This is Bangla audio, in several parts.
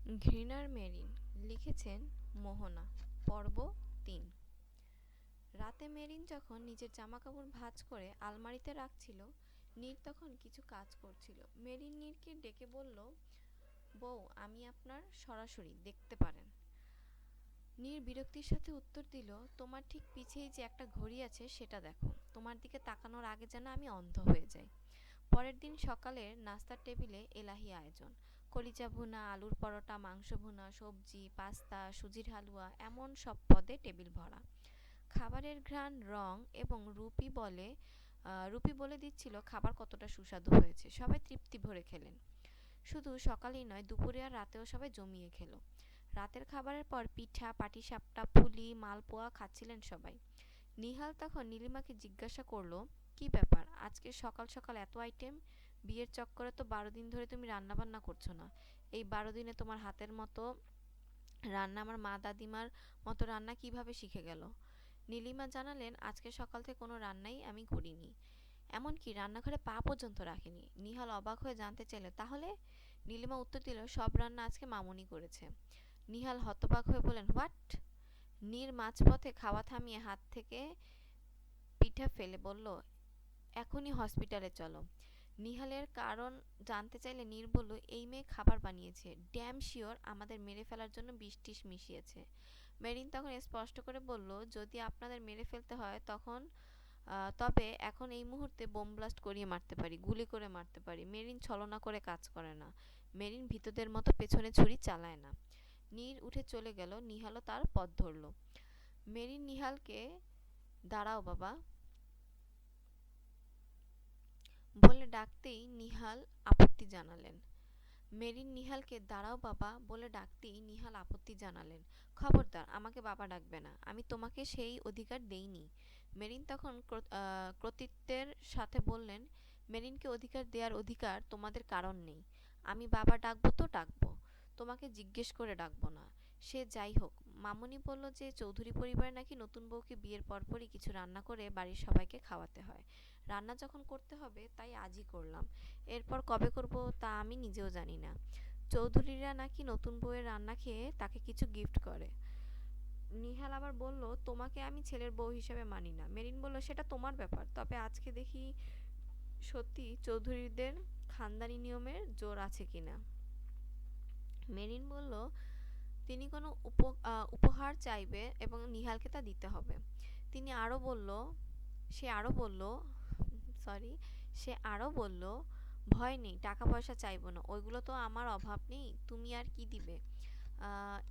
ঘৃণার মেরিন লিখেছেন মোহনা। পর্ব ৩। রাতে মেরিন যখন নিজের জামাকাপড় ভাঁজ করে আলমারিতে রাখছিল, নীর তখন কিছু কাজ করছিল। মেরিন নীরকে ডেকে বলল, বউ, আমি আপনার সরাসরি দেখতে পারেন। নীর বিরক্তির সাথে উত্তর দিল, তোমার ঠিক পিছেই যে একটা ঘড়ি আছে সেটা দেখো। তোমার দিকে তাকানোর আগে যেন আমি অন্ধ হয়ে যাই। পরের দিন সকালের নাস্তার টেবিলে এলাহি আয়োজন। কলিজা ভুনা, আলুর পরোটা, মাংস ভুনা, সবজি, পাস্তা, সুজির হালুয়া, এমন সব পদে টেবিল ভরা। খাবারের ঘ্রাণ, রং এবং রুপি বলে দিচ্ছিল খাবার কতটা সুস্বাদু হয়েছে। সবাই তৃপ্তি ভরে খেলেন। শুধু সকালেই নয়, দুপুরে আর রাতেও সবাই জমিয়ে খেলো। রাতের খাবারের পর পিঠা, পাটিসাপটা, পুলি, মালপোয়া খাচ্ছিলেন সবাই। নিহাল তখন নীলিমাকে জিজ্ঞাসা করলো, কি ব্যাপার, আজকে সকাল সকাল এত আইটেম? বিয়ের চক্করে তো 12 দিন ধরে তুমি রান্না বান্না করছো না। এই 12 দিনে তোমার হাতের মতো রান্না আমার মা দাদিমার মতো রান্না কিভাবে শিখে গেল? নীলিমা জানালেন, আজকে সকাল থেকে কোনো রান্নাই আমি করিনি, এমনকি রান্নাঘরে পা পর্যন্ত রাখিনি। নিহাল অবাক হয়ে জানতে চাইল, তাহলে? নীলিমা উত্তর দিল, সব রান্না আজকে মামুনি করেছে। নিহাল হতবাক হয়ে বললেন, হোয়াট? নীর মাঝপথে খাওয়া থামিয়ে হাত থেকে পিঠা ফেলে বলল, এখনই হসপিটালে চলো। নিহালের কারণ জানতে চাইলে নীর বলল, এই মেয়ে খাবার বানিয়েছে, ড্যাম শিওর আমাদের মেরে ফেলার জন্য বিষ টিষ মিশিয়েছে। মেরিন তখন স্পষ্ট করে বলল, যদি আপনাদের মেরে ফেলতে হয় তবে এখন এই মুহূর্তে বোম ব্লাস্ট করিয়ে মারতে পারি, গুলি করে মারতে পারি। মেরিন ছলনা করে কাজ করে না। মেরিন ভীতুদের মতো পেছনে ছুরি চালায় না। নীর উঠে চলে গেল। নিহালও তার পথ ধরল। মেরিন নিহালকে দাঁড়াও বাবা বলে ডাকতেই নিহাল আপত্তি জানালেন। মেরিন নিহালকে দাঁড়াও বাবা বলে ডাকতেই নিহাল আপত্তি জানালেন। খবরদার, আমাকে বাবা ডাকবে না, আমি তোমাকে সেই অধিকার দেইনি। মেরিন তখন কর্তৃত্বের সাথে বললেন, মেরিনকে অধিকার দেওয়ার অধিকার তোমাদের কারণ নেই। আমি বাবা ডাকবো তো ডাকবো, তোমাকে জিজ্ঞেস করে ডাকবো না। সে যাই হোক, মামুনি বলল যে চৌধুরী পরিবারে নাকি নতুন বউকে বিয়ের পরপরই কিছু রান্না করে বাড়ির সবাইকে খাওয়াতে হয়। রান্না যখন করতে হবে তাই আজই করলাম। এরপর কবে করব তা আমি নিজেও জানি না। চৌধুরীরা নাকি নতুন বউয়ের রান্না খেয়ে তাকে কিছু গিফট করে। নিহাল আবার বলল, তোমাকে আমি ছেলের বউ হিসেবে মানি না। মেরিন বলল, সেটা তোমার ব্যাপার, তবে আজকে দেখি সত্যি চৌধুরীদের খানদানি নিয়মের জোর আছে কিনা। মেরিন বলল, তিনি কোনো উপহার চাইবে এবং নিহালকে তা দিতে হবে। তিনি আরও বলল সে আরও বলল সরি সে আরও বলল, ভয় নেই, টাকা পয়সা চাইবো না, ওইগুলো তো আমার অভাব নেই, তুমি আর কি দিবে?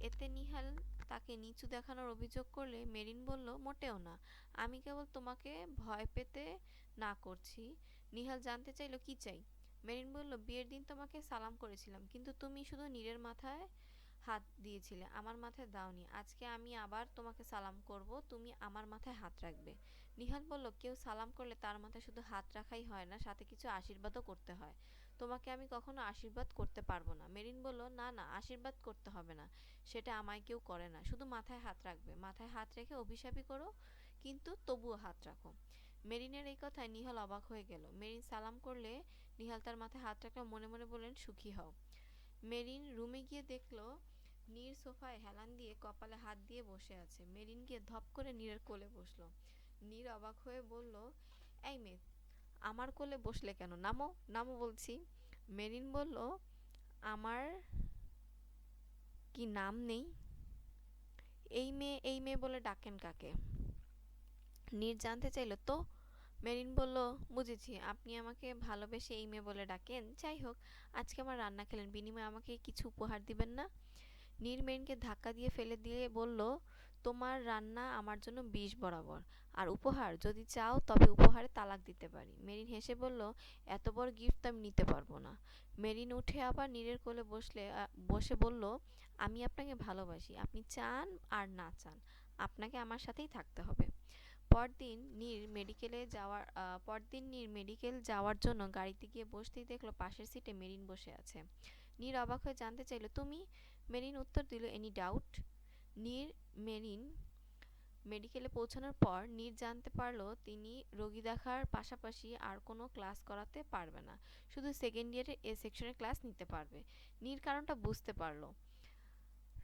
এতে নিহাল তাকে নিচু দেখানোর অভিযোগ করলে মেরিন বলল, মোটেও না, আমি কেবল তোমাকে ভয় পেতে না করছি। নিহাল জানতে চাইল, কি চাই? মেরিন বলল, বিয়ের দিন তোমাকে সালাম করেছিলাম, কিন্তু তুমি শুধু নীরের মাথায় হাত দিয়েছিলে, আমার মাথায় দাওনি। আজকে আমি আবার তোমাকে সালাম করব, তুমি আমার মাথায় হাত রাখবে। নিহাল বলল, কেউ সালাম করলে তার মাথায় শুধু হাত রাখাই হয় না, সাথে কিছু আশীর্বাদও করতে হয়। তোমাকে আমি কখনো আশীর্বাদ করতে পারবো না। মেরিন বলল, না না, আশীর্বাদ করতে হবে না, সেটা আমায় কেউ করে না, শুধু মাথায় হাত রাখবে। মাথায় হাত রেখে অভিশাপই করো, কিন্তু তবুও হাত রাখো। মেরিনের এই কথায় নিহাল অবাক হয়ে গেল। মেরিন সালাম করলে নিহাল তার মাথায় হাত রাখলে মনে মনে বললেন, সুখী হও। মেরিন রুমে গিয়ে দেখল নীর সোফায় হেলান দিয়ে কপালে হাত দিয়ে বসে আছে। মেরিন গিয়ে ধপ করে নীরের কোলে বসলো। নীর অবাক হয়ে বলল, এই মেয়ে, আমার কোলে বসলে কেন? নামো, নামো বলছি। মেরিন বলল, আমার কি নাম নেই? এই মেয়ে বলে ডাকেন কাকে? নীর জানতে চাইল, তো? মেরিন বলল, বুঝেছি, আপনি আমাকে ভালোবেসে এই মেয়ে বলে ডাকেন। যাই হোক, আজকে আমার রান্না খেলেন, বিনিময়ে আমাকে কিছু উপহার দিবেন না? নীর মেরিনকে ধাক্কা দিয়ে ফেলে দিয়ে বলল, তোমার রান্না আমার জন্য বিষ বরাবর, আর উপহার যদি চাও তবে উপহারে তালাক দিতে পারি। মেরিন হেসে বলল, এত বড় গিফট আমি নিতে পারবো না। মেরিন উঠে আবার নীরের কোলে বসে বলল, আমি আপনাকে ভালোবাসি, আপনি চান আর না চান, আপনাকে আমার সাথেই থাকতে হবে। পরদিন নীর মেডিকেল যাওয়ার জন্য গাড়িতে গিয়ে বসতেই দেখলো পাশের সিটে মেরিন বসে আছে। নীর অবাক হয়ে জানতে চাইল, তুমি? মেরিন উত্তর দিল, এনি ডাউট? মেরিন মেডিকেলে পৌঁছানোর পর নীর জানতে পারল তিনি রোগী দেখার পাশাপাশি আর কোনো ক্লাস করাতে পারবে না, শুধু সেকেন্ড ইয়ারের এ সেকশনের ক্লাস নিতে পারবে। নীর কারণটা বুঝতে পারল।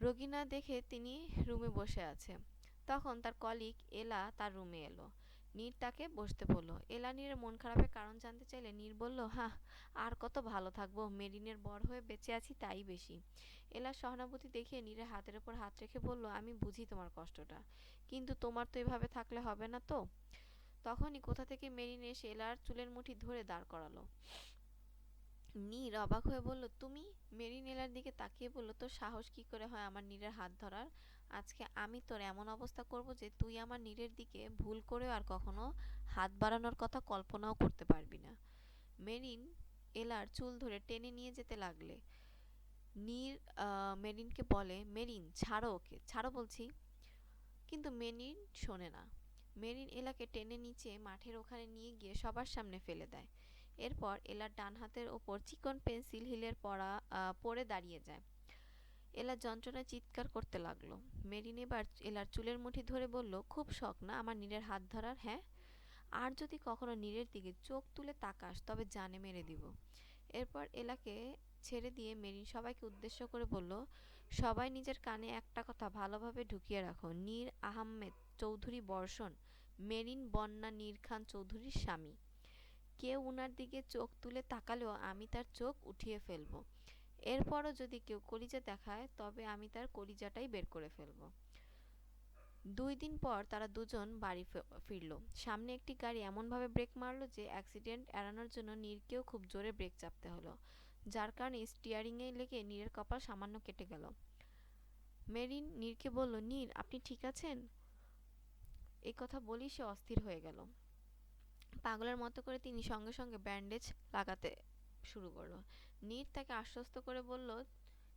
রোগী না দেখে তিনি রুমে বসে আছে। তখন তার কলিগ এলা তার রুমে এলো। নীর তাকে বসতে বলল। এলা নীরের মন খারাপের কারণ জানতে চাইলে নীর বলল, হাহ, আর কত ভালো থাকবো, মেরিনের বর হয়ে বেঁচে আছি তাই বেশি। এলা সহানুভূতি দেখিয়ে নীরের হাতের ওপর হাত রেখে বলল, আমি বুঝি তোমার কষ্টটা, কিন্তু তোমার তো এভাবে থাকলে হবে না তো। তখনই কোথা থেকে মেরিন এসে এলার চুলের মুঠি ধরে দাঁড় করালো। নীর অবাক হয়ে বলল, তুমি? মেরিন এলার দিকে তাকিয়ে বলল, তোর সাহস কি করে হয় আমার নীরের হাত ধরার? আজকে আমি তোর এমন অবস্থা করব যে তুই আমার নীরের দিকে ভুল করেও আর কখনো হাত বাড়ানোর কথা কল্পনাও করতে পারবি না। মেরিন এলার চুল ধরে টেনে নিয়ে যেতে লাগলে। নীর মেরিনকে বলে, মেরিন ছাড়ো ওকে, ছাড়ো বলছি। কিন্তু মেরিন শোনে না। মেরিন এলাকে টেনে নিচে মাঠের ওখানে নিয়ে গিয়ে সবার সামনে ফেলে দেয়। এরপর এলার ডান হাতের ওপর চিকন পেন্সিল হিলের পড়ে দাঁড়িয়ে যায়। এলা যন্ত্রণায় চিৎকার করতে লাগলো। মেরিন এবার এলার চুলের মুঠি ধরে বলল, খুব শখ না আমার নীরের হাত ধরার, হ্যাঁ? আর যদি কখনো নীরের দিকে চোখ তুলে তাকাস তবে জানে মেরে দিব। এরপর এলাকে ছেড়ে দিয়ে মেরিন সবাইকে উদ্দেশ্য করে বলল, সবাই নিজের কানে একটা কথা ভালোভাবে ঢুকিয়ে রাখো, নীর আহমেদ চৌধুরী বর্ষণ মেরিন বন্যা নীর খান চৌধুরীর স্বামী। কেউ উনার দিকে চোখ তুলে তাকালেও আমি তার চোখ উঠিয়ে ফেলবো। এরপরও যদি কেউ কলিজা দেখায় তবে আমি তার কলিজাটাই বের করে ফেলবো। 2 দিন পর তারা দুজন বাড়ি ফিরল। সামনে একটি গাড়ি এমনভাবে ব্রেক মারলো যে অ্যাক্সিডেন্ট এড়ানোর জন্য নীরকেও খুব জোরে ব্রেক চাপতে হলো, যার কারণে স্টিয়ারিংয়ে লেগে নীরের কপাল সামান্য কেটে গেল। মেরিন নীরকে বলল, নীর আপনি ঠিক আছেন? এই কথা বলেই সে অস্থির হয়ে গেল। পাগলের মতো করে তিনি সঙ্গে সঙ্গে ব্যান্ডেজ লাগাতে শুরু করলো। নীর তাকে আশ্বস্ত করে বলল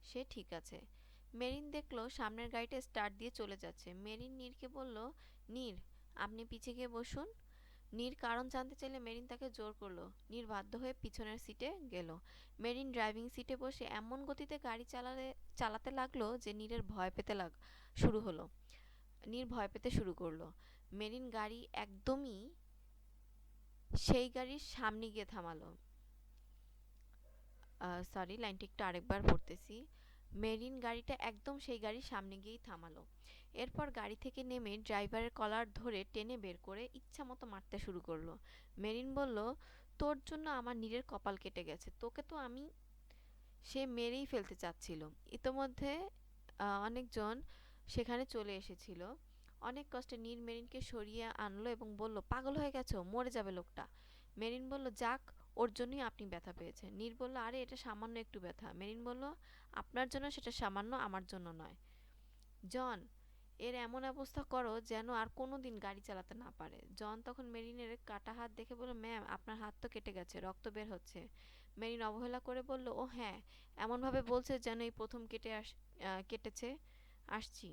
সে ঠিক আছে। মেরিন দেখলো সামনের গাড়িটা স্টার্ট দিয়ে চলে যাচ্ছে। মেরিন নীরকে বলল, নীর আপনি পিছে গিয়ে বসুন। নীর কারণ জানতে চাইলে মেরিন তাকে জোর করলো। নীর বাধ্য হয়ে পিছনের সিটে গেল। মেরিন ড্রাইভিং সিটে বসে এমন গতিতে গাড়ি চালাতে লাগলো যে নীরের নীর ভয় পেতে শুরু করলো। মেরিন গাড়ি একদমই সেই গাড়ির সামনে গিয়ে থামালো। সরি, লাইনটা একটু আরেকবার পড়তেছি। মেরিন গাড়িটা একদম সেই গাড়ির সামনে গিয়েই থামালো। এরপর গাড়ি থেকে নেমে ড্রাইভারের কলার ধরে টেনে বের করে ইচ্ছামতো মারতে শুরু করলো। মেরিন বলল, তোর জন্য আমার নীরের কপাল কেটে গেছে, তোকে তো আমি। সে মেরেই ফেলতে চাচ্ছিল। ইতোমধ্যে অনেকজন সেখানে চলে এসেছিল। অনেক কষ্টে নীর মেরিনকে সরিয়ে আনলো এবং বলল, পাগল হয়ে গেছো, মরে যাবে লোকটা। মেরিন বলল, যাক, ওর জন্যই আপনি ব্যথা পেয়েছেন। নীর বলল, আরে এটা সামান্য একটু ব্যথা। মেরিন বলল, আপনার জন্য সেটা সামান্য, আমার জন্য নয়। জন, এর এমন অবস্থা করো যেন আর কোনোদিন গাড়ি চালাতে না পারে। জন তখন মেরিনের কাটা হাত দেখে বলল, ম্যাম আপনার হাত তো কেটে গেছে, রক্ত বের হচ্ছে। মেরিন অবহেলা করে বলল, ও হ্যাঁ, এমনভাবে বলছে যেন এই প্রথম কেটেছে। আসছি।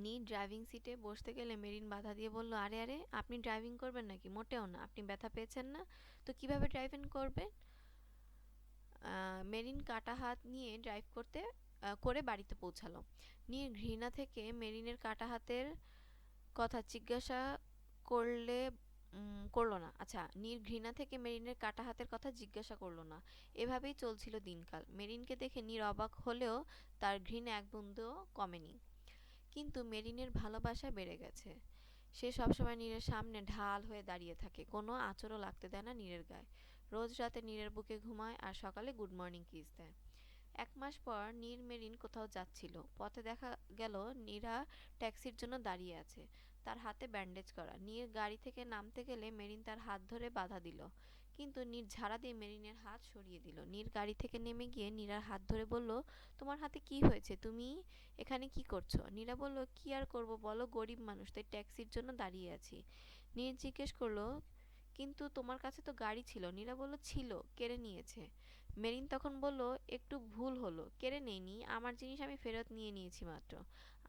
নীর ড্রাইভিং সিটে বসতে গেলে মেরিন বাধা দিয়ে বলল, আরে আরে, আপনি ড্রাইভিং করবেন নাকি? মোটেও না, আপনি ব্যথা পেয়েছেন না তো কিভাবে ড্রাইভিং করবেন? মেরিন কাটা হাত নিয়ে ড্রাইভ করে বাড়িতে পৌঁছালো। নীর ঘৃণা থেকে মেরিনের কাটা হাতের কথা জিজ্ঞাসা করলে করলো না। আচ্ছা, নীর ঘৃণা থেকে মেরিনের কাটা হাতের কথা জিজ্ঞাসা করলো না। এভাবেই চলছিল দিনকাল। মেরিনকে দেখে নীর অবাক হলেও তার ঘৃণা এক বিন্দুও কমেনি। কিন্তু মেরিনের ভালোবাসা বেড়ে গেছে। সে সবসময় নীরের সামনে ঢাল হয়ে দাঁড়িয়ে থাকে, কোনো আঁচড়ও লাগতে দেয় না নীরের গায়ে। রোজ রাতে নীরের বুকে ঘুমায় আর সকালে গুড মর্নিং কিস দেয়। 1 মাস পর নীর মেরিন কোথাও যাচ্ছিল। পথে দেখা গেল নীরা ট্যাক্সির জন্য দাঁড়িয়ে আছে, তার হাতে ব্যান্ডেজ করা। নীর গাড়ি থেকে নামতে গেলে মেরিন তার হাত ধরে বাধা দিল, কিন্তু নীর ঝাড়া দিয়ে মেরিনের হাত সরিয়ে দিল। নীর গাড়ি থেকে নেমে গিয়ে নীরার হাত ধরে বলল, তোমার হাতে কি হয়েছে? তুমি এখানে কি করছো? নীরা বলল, কি আর করব বলো, গরিব মানুষ তাই ট্যাক্সির জন্য দাঁড়িয়ে আছি। নীর জিজ্ঞেস করলো, কিন্তু তোমার কাছে তো গাড়ি ছিল। নীরা বলল, ছিল, কেড়ে নিয়েছে। মেরিন তখন বলল, একটু ভুল হলো, কেড়ে নেইনি, আমার জিনিস আমি ফেরত নিয়ে নিয়েছি মাত্র।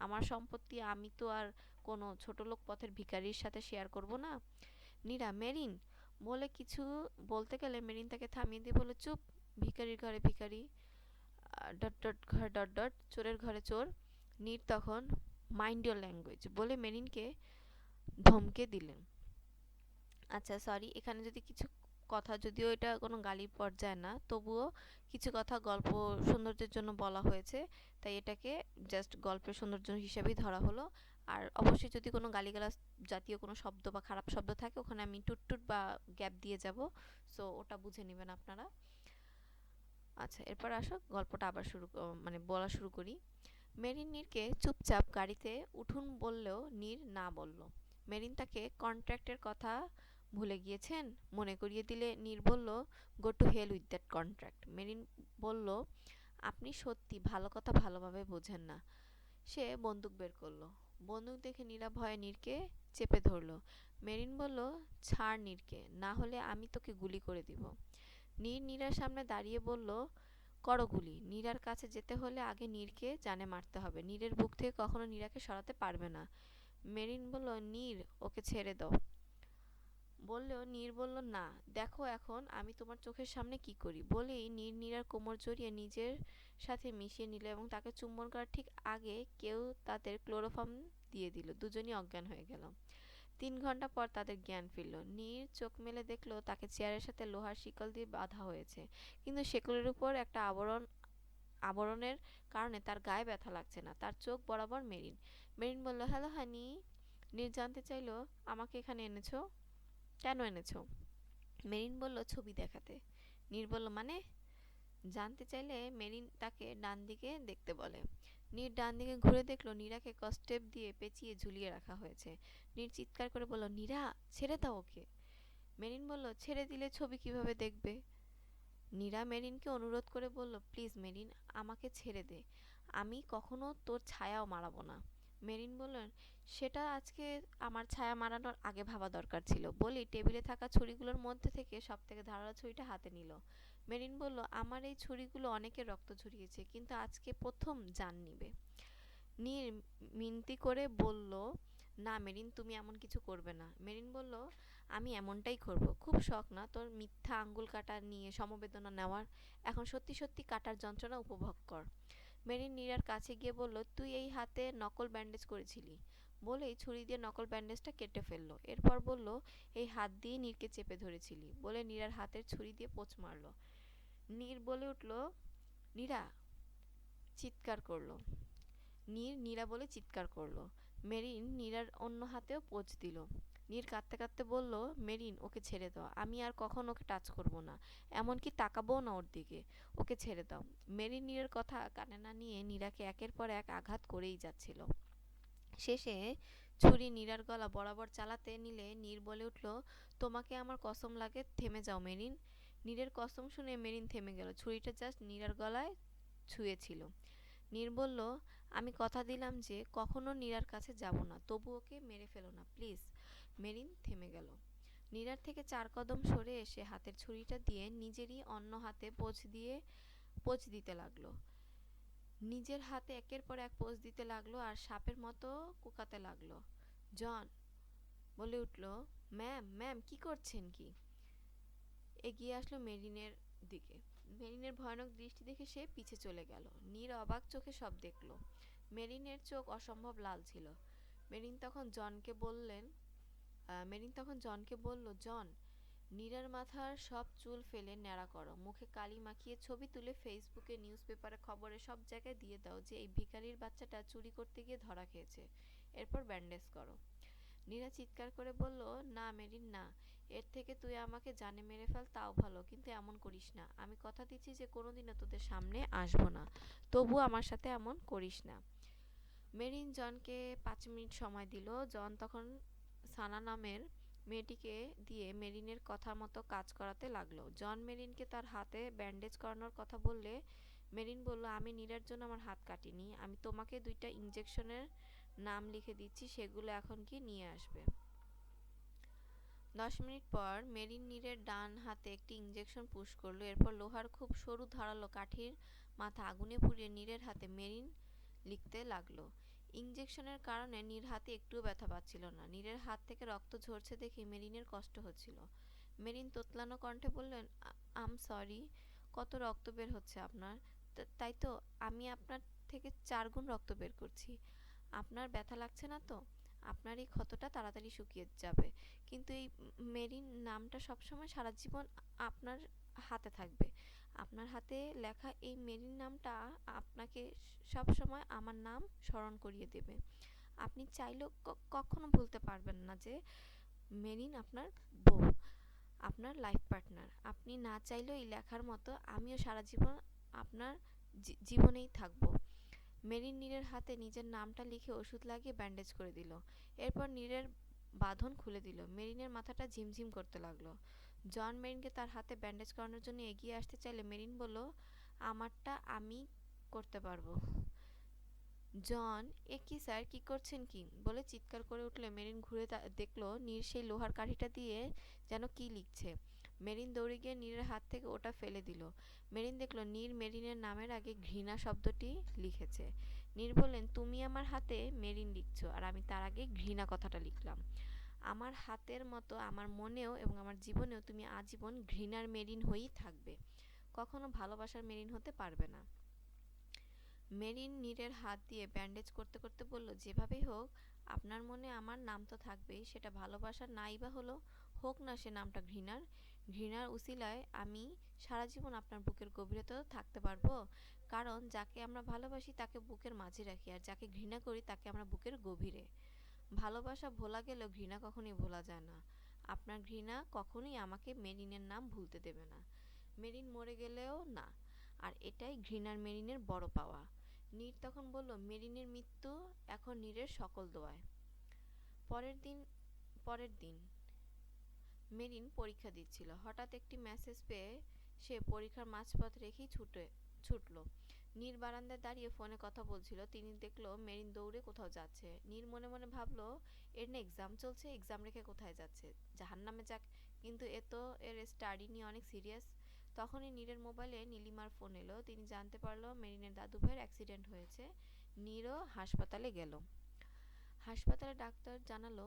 আমার সম্পত্তি আমি তো আর কোনো ছোটলোক পথের ভিখারির সাথে শেয়ার করব না। নীরা মেরিন বলে কিছু বলতে গেলে মেরিন তাকে থামিয়ে দিয়ে বলল, চুপ, ভিখারির ঘরে ভিখারি, ডট ডট ঘর ডট ডট, চোরের ঘরে চোর। নীর তখন মাইন্ড ইওর ল্যাঙ্গুয়েজ বলে মেরিনকে ধমকে দিলেন। আচ্ছা সরি, এখানে যদি কিছু কথা, যদিও এটা কোনো গালি পর্যায়ে না, তবুও কিছু কথা গল্প সৌন্দর্যের জন্য বলা হয়েছে, তাই এটাকে জাস্ট গল্পের সৌন্দর্য হিসেবেই ধরা হলো। আর অবশ্যই যদি কোনো গালিগালাজ জাতীয় কোনো শব্দ বা খারাপ শব্দ থাকে, ওখানে আমি টুটটুট বা গ্যাপ দিয়ে যাব, সো ওটা বুঝে নেবেন আপনারা। আচ্ছা, এরপর আসো গল্পটা আবার মানে বলা শুরু করি। মেরিন নীরকে চুপচাপ গাড়িতে উঠুন বললেও নীর না বলল। মেরিন তাকে কন্ট্রাক্টের কথা ভুলে গিয়েছেন মনে করিয়ে দিলে নীর বলল, go to hell with that contract. মেরিন বলল, আপনি সত্যি ভালো কথা ভালোভাবে বোঝেন না। সে বন্দুক বের করলো। বন্দুক দেখে নীরা ভয়ে নীরকে চেপে ধরলো। মেরিন বলল, ছাড় নীরকে, না হলে আমি তোকে গুলি করে দিব। নীর নীরার সামনে দাঁড়িয়ে বলল, করো গুলি। নীরার কাছে যেতে হলে আগে নীরকে জানে মারতে হবে। নীরের বুক থেকে কখনো নীরাকে সরাতে পারবে না। মেরিন বলল, নীর, ওকে ছেড়ে দাও। বললেও নীর বলল, না, দেখো এখন আমি তোমার চোখের সামনে কি করি। বলেই নীর নীরার কোমর জড়িয়ে নিজের সাথে মিশিয়ে নিল এবং তাকে চুম্বন করার ঠিক আগে কেউ তাদের ক্লোরোফর্ম দিয়ে দিল। দুজনই অজ্ঞান হয়ে গেল। 3 ঘন্টা পর তাদের জ্ঞান ফিরল। নীর চোখ মেলে দেখলো তাকে চেয়ারের সাথে লোহার শিকল দিয়ে বাঁধা হয়েছে, কিন্তু শিকলের উপর একটা আবরণের কারণে তার গায়ে ব্যথা লাগছে না। তার চোখ বরাবর মেরিন। মেরিন বলল, হ্যালো হানি। নীর জানতে চাইলো, আমাকে এখানে এনেছো কেন এনেছো? মেরিন বলল, ছবি দেখাতে। নীর বলল, মানে? জানতে চাইলে মেরিন তাকে ডান দিকে দেখতে বলে। নীর ডান দিকে ঘুরে দেখলো নীরাকে কস্টেপ দিয়ে পেঁচিয়ে ঝুলিয়ে রাখা হয়েছে। নীর চিৎকার করে বলল, নীরা, ছেড়ে দাও ওকে। মেরিন বলল, ছেড়ে দিলে ছবি কিভাবে দেখবে? নীরা মেরিনকে অনুরোধ করে বলল, প্লিজ মেরিন, আমাকে ছেড়ে দে, আমি কখনো তোর ছায়াও মারাবো না। মেরিন বললেন, সেটা আজকে আমার ছায়া মারানোর আগে ভাবা দরকার ছিল। বলি টেবিলে থাকা ছুরিগুলোর মধ্যে থেকে সব থেকে ধারালো ছুরিটা হাতে নিল। মেরিন বলল, আমার এই ছুরিগুলো অনেকের রক্ত ঝরিয়েছে, কিন্তু আজকে প্রথম জান নিবে। নীর মিনতি করে বলল, না মেরিন, তুমি এমন কিছু করবে না। মেরিন বলল, আমি এমনটাই করব। খুব শখ না তোর মিথ্যা আঙ্গুল কাটা নিয়ে সমবেদনা নেওয়ার? এখন সত্যি সত্যি কাটার যন্ত্রণা উপভোগ কর। মেরিন নীরার কাছে গিয়ে বলল, তুই এই হাতে নকল ব্যান্ডেজ করেছিলি। বলেই ছুরি দিয়ে নকল ব্যান্ডেজটা কেটে ফেললো। এরপর বলল, এই হাত দিয়ে নীরকে চেপে ধরেছিলি। বলে নীরার হাতের ছুরি দিয়ে পোঁচ মারল। নীর বলে উঠল, নীরা, চিৎকার করলো। নীরা বলে চিৎকার করলো। মেরিন নীরার অন্য হাতেও পোঁচ দিল। নীর কাঁদতে কাঁদতে বলল, মেরিন, ওকে ছেড়ে দাও, আমি আর কখনো ওকে টাচ করব না, এমনকি তাকাবও না ওর দিকে, ওকে ছেড়ে দাও। মেরিন নীরের কথা কানে না নিয়ে নীরাকে একের পর এক আঘাত করেই যাচ্ছিল। শেষে ছুরি নীরার গলা বরাবর চালাতে নিলে নীর বলে উঠল, তোমাকে আমার কসম লাগে, থেমে যাও মেরিন। নীরের কসম শুনে মেরিন থেমে গেল। ছুরিটা জাস্ট নীরার গলায় ছুঁয়েছিল। নীর বলল, আমি কথা দিলাম যে কখনো নীরার কাছে যাব না, তবু ওকে মেরে ফেলো না প্লিজ। মেরিন থেমে গেল। নীরার থেকে 4 কদম সরে এসে হাতের ছুরিটা দিয়ে নিজেরই অন্য হাতে পোঁচ দিতে লাগলো। নিজের হাতে একের পর এক পোঁচ দিতে লাগলো আর সাপের মতো কুকাতে লাগলো। জন বলে উঠল, ম্যাম, ম্যাম, কি করছেন কি? এগিয়ে আসলো মেরিনের দিকে। মেরিনের ভয়ানক দৃষ্টি দেখে সে পিছে চলে গেল। নীর অবাক চোখে সব দেখল। মেরিনের চোখ অসম্ভব লাল ছিল। মেরিন তখন জনকে বলল, জন, নীরার মাথার সব চুল ফেলে ন্যাড়া করো, মুখে কালি মাখিয়ে ছবি তুলে ফেসবুকে, নিউজ পেপারে, খবরে সব জায়গায় দিয়ে দাও যে এই ভিখারির বাচ্চাটা চুরি করতে গিয়ে ধরা খেয়েছে। এরপর ব্যান্ডেজ করো। নীরা চিৎকার করে বলল, না মেরিন, না, এর থেকে তুই আমাকে জানে মেরে ফেল তাও ভালো, কিন্তু এমন করিস না। আমি কথা দিচ্ছি যে কোনোদিনও তোদের সামনে আসবো না, তবু আমার সাথে এমন করিস না। মেরিন জনকে 5 মিনিট সময় দিল। জন তখন সানা নামের মেয়েটিকে দিয়ে মেরিনের কথা মতো কাজ করাতে লাগলো। জন মেরিনকে তার হাতে ব্যান্ডেজ করানোর কথা বললে মেরিন বলল, আমি নীরার জন্য আমার হাত কাটিনি, আমি তোমাকে 2টা ইঞ্জেকশনের নাম লিখে দিচ্ছি, সেগুলো এখন কি নিয়ে আসবে। 10 মিনিট পর মেরিন নীরের ডান হাতে একটি ইঞ্জেকশন পুশ করলো। এরপর লোহার খুব সরু ধারালো কাঠির মাথা আগুনে পুড়িয়ে নীরের হাতে মেরিন লিখতে লাগলো। ইঞ্জেকশনের কারণে নীর হাতে একটুও ব্যথা পাচ্ছিল না। নীরের হাত থেকে রক্ত ঝরছে দেখে মেরিনের কষ্ট হচ্ছিল। মেরিন তোতলানো কণ্ঠে বললেন, আম সরি, কত রক্ত বের হচ্ছে আপনার? তাই তো, আমি আপনার থেকে 4 গুণ রক্ত বের করছি। আপনার ব্যথা লাগছে না তো? আপনার এই ক্ষতটা তাড়াতাড়ি শুকিয়ে যাবে। কিন্তু এই মেরিন নামটা সবসময় সারা জীবন আপনার হাতে থাকবে। আপনার হাতে লেখা এই মেরিন নামটা আপনাকে সবসময় আমার নাম স্মরণ করিয়ে দেবে। আপনি চাইলেও কখনো ভুলতে পারবেন না যে মেরিন আপনার বউ, আপনার লাইফ পার্টনার। আপনি না চাইলেও এই লেখার মতো আমিও সারা জীবন আপনার জীবনেই থাকবো। মেরিন নীরের হাতে নিজের নামটা লিখে ওষুধ লাগিয়ে ব্যান্ডেজ করে দিল। এরপর নীরের বাঁধন খুলে দিল। মেরিনের মাথাটা ঝিমঝিম করতে লাগলো। জন মেরিনকে তার হাতে ব্যান্ডেজ করানোর জন্য এগিয়ে আসতে চাইলে মেরিন বলল, আমারটা আমি করতে পারবো। জন, এ কি স্যার, কি করছেন কি বলে চিৎকার করে উঠলে মেরিন ঘুরে দেখলো নীর সেই লোহার কাঠিটা দিয়ে যেন কি লিখছে। মেরিন দৌড়ে গিয়ে নীরের হাত থেকে ওটা ফেলে দিল। মেরিন দেখলো নীর মেরিনের নামের আগে ঘৃণা শব্দটি লিখেছে। নীর বললেন, তুমি আমার হাতে মেরিন লিখছো আর আমি তার আগে ঘৃণা কথাটা লিখলাম। আমার হাতের মতো আমার মনেও এবং আমার জীবনেও তুমি আজীবন ঘৃণার মেরিন হয়েই থাকবে, কখনো ভালোবাসার মেরিন হতে পারবে না। মেরিন নীরের হাত দিয়ে ব্যান্ডেজ করতে করতে বলল, যেভাবেই হোক আপনার মনে আমার নাম তো থাকবেই, সেটা ভালোবাসার নাই বা হলো, হোক না সে নামটা ঘৃণার। ঘৃণার উসিলায় আমি সারা জীবন আপনার বুকের গভীরতা থাকতে পারবো, কারণ যাকে আমরা ভালোবাসি তাকে বুকের মাঝে রাখি, আর যাকে ঘৃণা করি তাকে আমরা বুকের গভীরে। ভালোবাসা ভোলা গেলেও ঘৃণা কখনোই ভোলা যায় না। আপনার ঘৃণা কখনোই আমাকে মেরিনের নাম ভুলতে দেবে না। মেরিন মরে গেলেও না। আর এটাই ঘৃণার মেরিনের বড় পাওয়া। নীর তখন বলল, মেরিনের মৃত্যু এখন নীরের সকল দোয়ায়। পরের দিন মেরিন পরীক্ষা দিচ্ছিল। হঠাৎ একটি মেসেজ পেয়ে সে পরীক্ষার মাঝপথ রেখেই ছুটল। নীর বারান্দায় দাঁড়িয়ে ফোনে কথা বলছিল। তিনি দেখলো মেরিন দৌড়ে কোথাও যাচ্ছে। নীর মনে মনে ভাবলো, এর না এক্সাম চলছে, এক্সাম রেখে কোথায় যাচ্ছে, জাহান্নামে যাক। কিন্তু এ তো এর স্টাডি নিয়ে অনেক সিরিয়াস। তখনই নীরের মোবাইলে নীলিমার ফোন এলো। তিনি জানতে পারলো মেরিনের দাদু ভাইয়ের অ্যাক্সিডেন্ট হয়েছে। নীরও হাসপাতালে গেল। হাসপাতালে ডাক্তার জানালো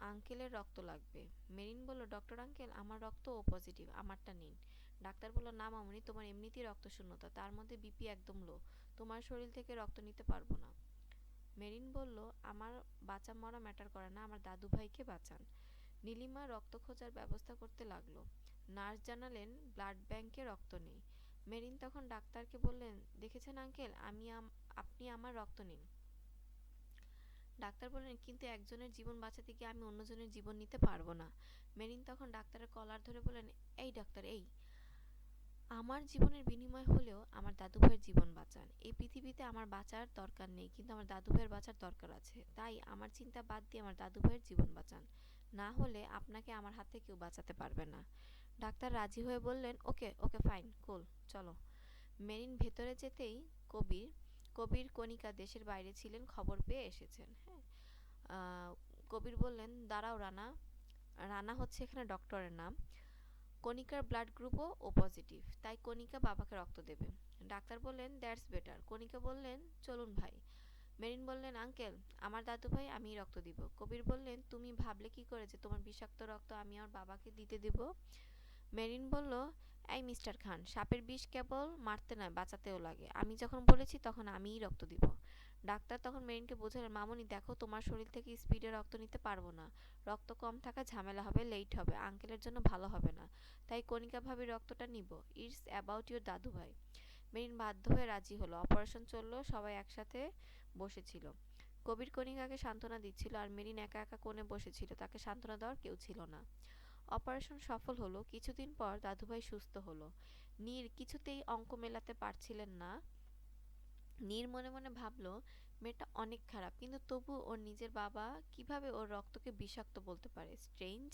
আঙ্কেলের রক্ত লাগবে। মেরিন বলল, ডক্টর আঙ্কেল, আমার রক্ত ও পজিটিভ, আমারটা নিন। ডাক্তার বলল, না মামুনি, তোমার এমনিতেই রক্ত শূন্যতা, তার মধ্যে বিপি একদম লো, তোমার শরীর থেকে রক্ত নিতে পারবো না। মেরিন বলল, আমার বাঁচা মরা ম্যাটার করে না, আমার দাদু ভাইকে বাঁচান। নীলিমা রক্ত খোঁজার ব্যবস্থা করতে লাগলো। নার্স জানালেন ব্লাড ব্যাংকে রক্ত নেই। মেরিন তখন ডাক্তারকে বললেন, দেখেছেন আঙ্কেল, আপনি আমার রক্ত নিন। ডাক্তার বললেন, কিন্তু একজনের জীবন বাঁচাতে গিয়ে আমি অন্যজনের জীবন নিতে পারবো না। মেরিন তখন ডাক্তারের কলার ধরে বললেন, এই ডাক্তার, এই আমার জীবনের বিনিময় হলেও আমার দাদু ভাইয়ের জীবন বাঁচান। এই পৃথিবীতে আমার বাঁচার দরকার নেই, কিন্তু আমার দাদু ভাইয়ের বাঁচার দরকার আছে। তাই আমার চিন্তা বাদ দিয়ে আমার দাদু ভাইয়ের জীবন বাঁচান, না হলে আপনাকে আমার হাতে কেউ বাঁচাতে পারবে না। ডাক্তার রাজি হয়ে বললেন, ওকে ওকে, ফাইন, কুল, চলো। মেরিন ভেতরে যেতেই কবির কণিকা দেশের বাইরে ছিলেন, খবর পেয়ে এসেছেন। হ্যাঁ, কবির বললেন, দাঁড়াও রানা। রানা হচ্ছে এখানে ডক্টরের নাম। কণিকার ব্লাড গ্রুপও ও পজিটিভ, তাই কণিকা বাবাকে রক্ত দেবে। ডাক্তার বললেন, দ্যাটস বেটার। কণিকা বললেন, চলুন ভাই। মেরিন বললেন, আঙ্কেল, আমার দাদু ভাই, আমিই রক্ত দিব। কবির বললেন, তুমি ভাবলে কি করে যে তোমার বিষাক্ত রক্ত আমি আমার বাবাকে দিতে দেব? মেরিন বলল, এই মিস্টার খান, সাপের বিষ কেবল মারতে নয়, বাঁচাতেও লাগে। আমি যখন বলেছি তখন আমিই রক্ত দিব। ডাক্তার তখন মেরিনকে বোঝালেন, মামুনি দেখো, তোমার শরীর থেকে স্পিডে রক্ত নিতে পারবো না। রক্ত কম থাকা ঝামেলা হবে, লেট হবে, আঙ্কেলের জন্য ভালো হবে না। তাই কণিকা ভাবির রক্তটা নিব। ইটস অ্যাবাউট ইউর দাদু ভাই। মেরিন বাধ্য হয়ে রাজি হলো। অপারেশন চললো, সবাই একসাথে বসেছিল। কবির কণিকাকে সান্ত্বনা দিচ্ছিল, আর মেরিন একা একা কোণে বসেছিল, তাকে সান্ত্বনা দেওয়ার কেউ ছিল না। অপারেশন সফল হলো। কিছুদিন পর দাদুভাই সুস্থ হলো। নীর কিছুতেই অঙ্ক মেলাতে পারছিলেন না। নীর মনে মনে ভাবলো, মেয়েটা অনেক খারাপ, কিন্তু তবু ওর নিজের বাবা কিভাবে ওর রক্তকে বিষাক্ত বলতে পারে? স্ট্রেঞ্জ।